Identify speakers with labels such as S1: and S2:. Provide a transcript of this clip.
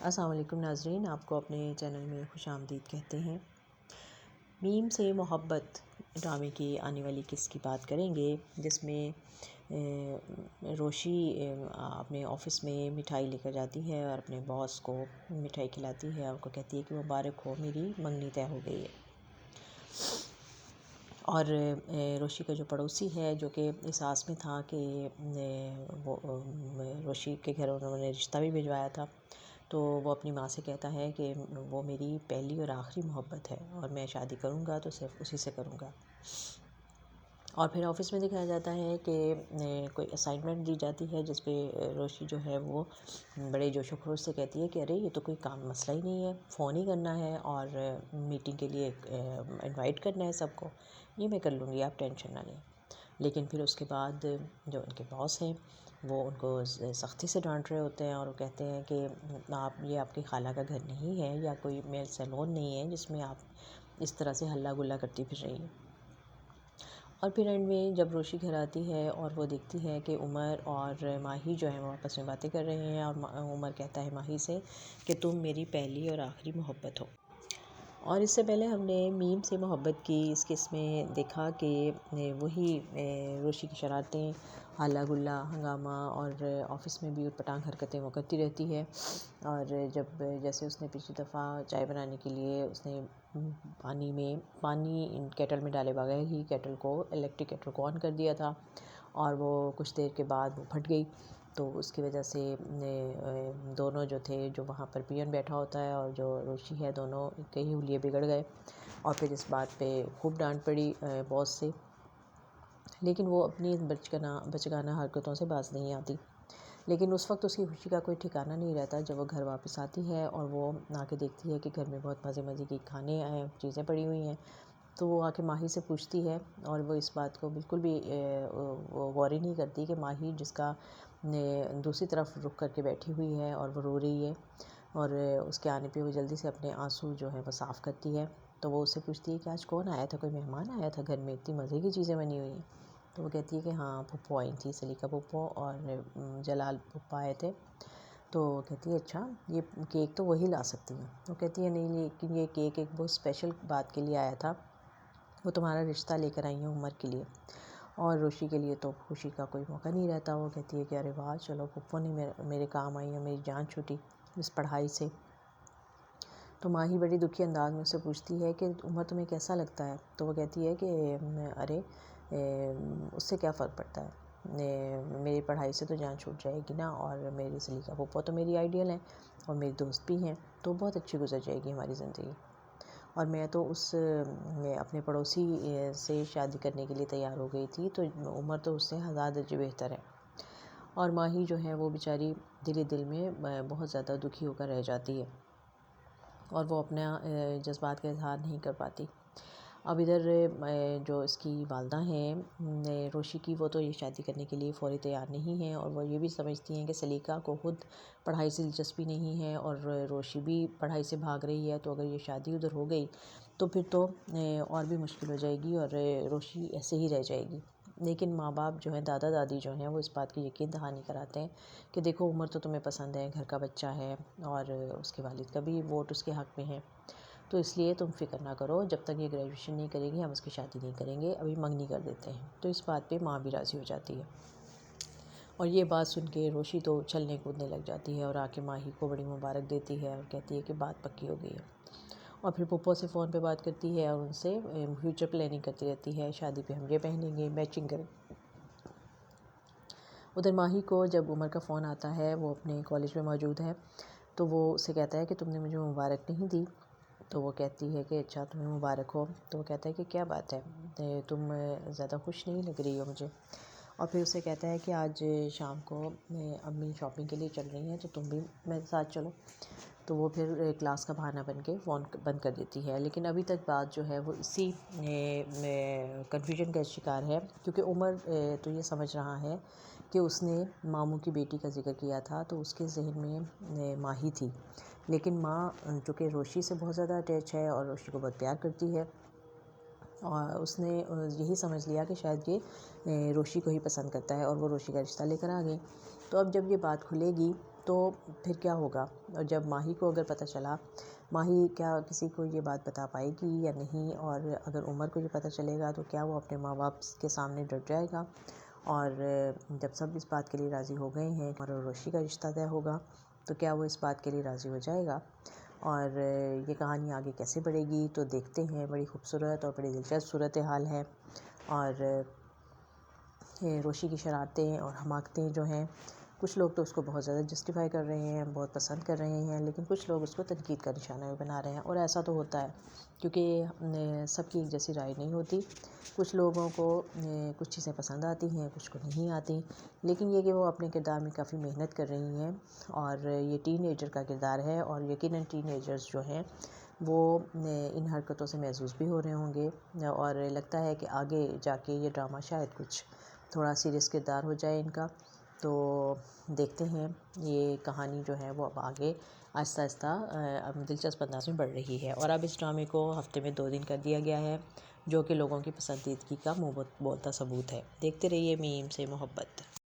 S1: अस्सलाम वालेकुम नाज़रीन, आपको अपने चैनल में खुशामदीद कहते हैं। मीम से मोहब्बत ड्रामे की आने वाली किस की बात करेंगे, जिसमें रोशी अपने ऑफ़िस में मिठाई लेकर जाती है और अपने बॉस को मिठाई खिलाती है और उनको कहती है कि मुबारक हो, मेरी मंगनी तय हो गई है। और रोशी का जो पड़ोसी है, जो कि इस आस में था कि वो रोशी के घर उन्होंने रिश्ता भी भिजवाया था, तो वो अपनी माँ से कहता है कि वो मेरी पहली और आखिरी मोहब्बत है और मैं शादी करूँगा तो सिर्फ उसी से करूँगा। और फिर ऑफ़िस में दिखाया जाता है कि कोई असाइनमेंट दी जाती है, जिस पे रोशी जो है वो बड़े जोशो खरोश से कहती है कि अरे ये तो कोई काम मसला ही नहीं है, फ़ोन ही करना है और मीटिंग के लिए इनवाइट करना है सबको, ये मैं कर लूँगी, आप टेंशन ना लें। लेकिन फिर उसके बाद जो उनके बॉस हैं वो उनको सख्ती से डांट रहे होते हैं और वो कहते हैं कि आप, ये आपकी खाला का घर नहीं है या कोई मेल सैलून नहीं है जिसमें आप इस तरह से हल्ला गुल्ला करती फिर रही हैं। और फिर एंड में जब रोशी घर आती है और वो देखती है कि उमर और माही जो है वो आपस में बातें कर रहे हैं और उमर कहता है माही से कि तुम मेरी पहली और आखिरी मोहब्बत हो। और इससे पहले हमने मीम से मोहब्बत की इस किस में देखा कि वही रोशी की शरारतें, हल्ला गुल्ला, हंगामा और ऑफ़िस में भी उटपटांग हरकतें वो करती रहती है। और जब जैसे उसने पिछली दफ़ा चाय बनाने के लिए उसने पानी केटल में डाले बगैर ही केटल को, इलेक्ट्रिक केटल को ऑन कर दिया था और वो कुछ देर के बाद वो फट गई। तो उसकी वजह से दोनों जो थे, जो वहाँ पर पियन बैठा होता है और जो रोशी है, दोनों के ही हुलिये बिगड़ गए और फिर इस बात पे खूब डांट पड़ी बॉस से। लेकिन वो अपनी बचकाना हरकतों से बाज नहीं आती। लेकिन उस वक्त उसकी खुशी का कोई ठिकाना नहीं रहता जब वो घर वापस आती है और वो आके देखती है कि घर में बहुत मज़े मज़े की खाने चीज़ें पड़ी हुई हैं। तो वो आके माही से पूछती है और वो इस बात को बिल्कुल भी वो गौर ही नहीं करती कि माही जिसका दूसरी तरफ रुख करके बैठी हुई है और वो रो रही है और उसके आने पे वो जल्दी से अपने आंसू जो है वो साफ़ करती है। तो वो उससे पूछती है कि आज कौन आया था, कोई मेहमान आया था घर में, इतनी मज़े की चीज़ें बनी हुई हैं। तो वो कहती है कि हाँ, पुप्पो आई थी, सलीका पुप्पो और जलाल पुप्पा आए थे। तो कहती है अच्छा, ये केक तो वही ला सकती हैं। वो कहती है नहीं, लेकिन ये केक एक बहुत स्पेशल बात के लिए आया था, वो तुम्हारा रिश्ता लेकर आई हैं उमर के लिए। और रोशी के लिए तो खुशी का कोई मौका नहीं रहता। वो कहती है कि अरे वाह, चलो पुप्पो ने मेरे काम आई है, मेरी जान छूटी इस पढ़ाई से। तो माही बड़ी दुखी अंदाज में उससे पूछती है कि उमर तुम्हें कैसा लगता है। तो वो कहती है कि अरे उससे क्या फ़र्क पड़ता है, मेरी पढ़ाई से तो जान छूट जाएगी ना, और मेरी सलीका पुप्पो तो मेरी आइडियल है और मेरी दोस्त भी हैं, तो बहुत अच्छी गुजर जाएगी हमारी ज़िंदगी। और मैं तो मैं अपने पड़ोसी से शादी करने के लिए तैयार हो गई थी, तो उमर तो उससे हज़ार दर्जे बेहतर है। और माही जो है वो बेचारी दिल में बहुत ज़्यादा दुखी होकर रह जाती है और वो अपना जज्बात का इज़हार नहीं कर पाती। अब इधर जो इसकी वालदा हैं रोशी की, वो तो ये शादी करने के लिए फ़ौरी तैयार नहीं हैं और वो ये भी समझती हैं कि सलीका को खुद पढ़ाई से दिलचस्पी नहीं है और रोशी भी पढ़ाई से भाग रही है, तो अगर ये शादी उधर हो गई तो फिर तो और भी मुश्किल हो जाएगी और रोशी ऐसे ही रह जाएगी। लेकिन माँ बाप जो हैं, दादा दादी जो हैं, वो इस बात की यकीन दहानी कराते हैं कि देखो उमर तो तुम्हें पसंद है, घर का बच्चा है और उसके वालिद का भी वोट उसके हक़ में है, तो इसलिए तुम फ़िक्र ना करो, जब तक ये ग्रेजुएशन नहीं करेगी हम उसकी शादी नहीं करेंगे, अभी मंगनी कर देते हैं। तो इस बात पे माँ भी राज़ी हो जाती है और ये बात सुन के रोशी तो उछलने कूदने लग जाती है और आके माही को बड़ी मुबारक देती है और कहती है कि बात पक्की हो गई है। और फिर पुप्पो से फ़ोन पे बात करती है और उनसे फ्यूचर प्लानिंग करती रहती है, शादी पे हम ये पहनेंगे, मैचिंग करें। उधर माही को जब उमर का फ़ोन आता है, वो अपने कॉलेज में मौजूद है, तो वो उससे कहता है कि तुमने मुझे मुबारक नहीं दी। तो वो कहती है कि अच्छा, तुम्हें मुबारक हो। तो वो कहता है कि क्या बात है, तुम ज़्यादा खुश नहीं लग रही हो मुझे। और फिर उससे कहता है कि आज शाम को अम्मी शॉपिंग के लिए चल रही हैं, तो तुम भी मेरे साथ चलो। तो वो फिर क्लास का बहाना बन के फ़ोन बंद कर देती है। लेकिन अभी तक बात जो है वो इसी कन्फ्यूजन का शिकार है, क्योंकि उमर तो ये समझ रहा है कि उसने मामू की बेटी का ज़िक्र किया था, तो उसके ज़हन में माही थी। लेकिन माँ जो कि रोशी से बहुत ज़्यादा अटैच है और रोशी को बहुत प्यार करती है, और उसने यही समझ लिया कि शायद ये रोशी को ही पसंद करता है और वो रोशी का रिश्ता लेकर आ गई। तो अब जब ये बात खुलेगी तो फिर क्या होगा? और जब माही को अगर पता चला, माही क्या किसी को ये बात बता पाएगी या नहीं? और अगर उमर को ये पता चलेगा तो क्या वो अपने माँ बाप के सामने डट जाएगा? और जब सब इस बात के लिए राज़ी हो गए हैं और रोशी का रिश्ता तय होगा, तो क्या वो इस बात के लिए राज़ी हो जाएगा? और ये कहानी आगे कैसे बढ़ेगी तो देखते हैं। बड़ी खूबसूरत और बड़ी दिलचस्प सूरत हाल है। और ये रोशी की शरारतें और हमाकतें जो हैं, कुछ लोग तो उसको बहुत ज़्यादा जस्टिफाई कर रहे हैं, बहुत पसंद कर रहे हैं, लेकिन कुछ लोग उसको तनकीद का निशाना भी बना रहे हैं। और ऐसा तो होता है, क्योंकि सबकी एक जैसी राय नहीं होती। कुछ लोगों को कुछ चीज़ें पसंद आती हैं, कुछ को नहीं आती। लेकिन ये कि वो अपने किरदार में काफ़ी मेहनत कर रही हैं। और ये टीनेजर का किरदार है, और यकीनन टीनेजर्स जो हैं वो इन हरकतों से महसूस भी हो रहे होंगे। और लगता है कि आगे जाके ये ड्रामा शायद कुछ थोड़ा सीरियस किरदार हो जाए इनका। तो देखते हैं, ये कहानी जो है वो अब आगे आहिस्ता आहिस्ता अब दिलचस्प अंदाज में बढ़ रही है। और अब इस ड्रामे को हफ्ते में 2 दिन कर दिया गया है, जो कि लोगों की पसंदीदगी का मुंह बोलता सबूत है। देखते रहिए मीम से मोहब्बत।